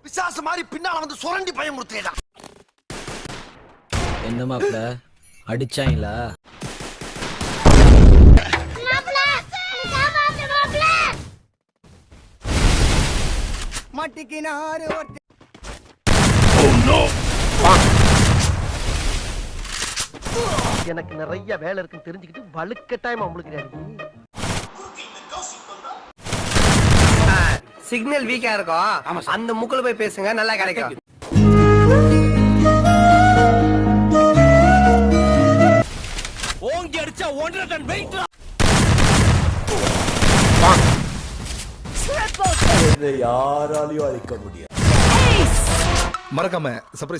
விசாசு மாதிரி பின்னால வந்து சுரண்டி பயமுறுத்தேடா. என்ன மாப்ள அடிச்சாங்களா? மாட்டிக்கினாரு எனக்கு நிறைய வேலை இருக்குன்னு தெரிஞ்சுக்கிட்டு வலுக்கட்டாயமா உங்களுக்கு சிக்னல் வீக்கா இருக்கும். அந்த முக்குல போய் பேசுங்க, நல்லா கிடைக்கும். ஓங்கி அடிச்சா 1.5 டன் வெயிட். யாராலையும் அழிக்க முடியாது. மறக்காம சர்ப்ரைஸ்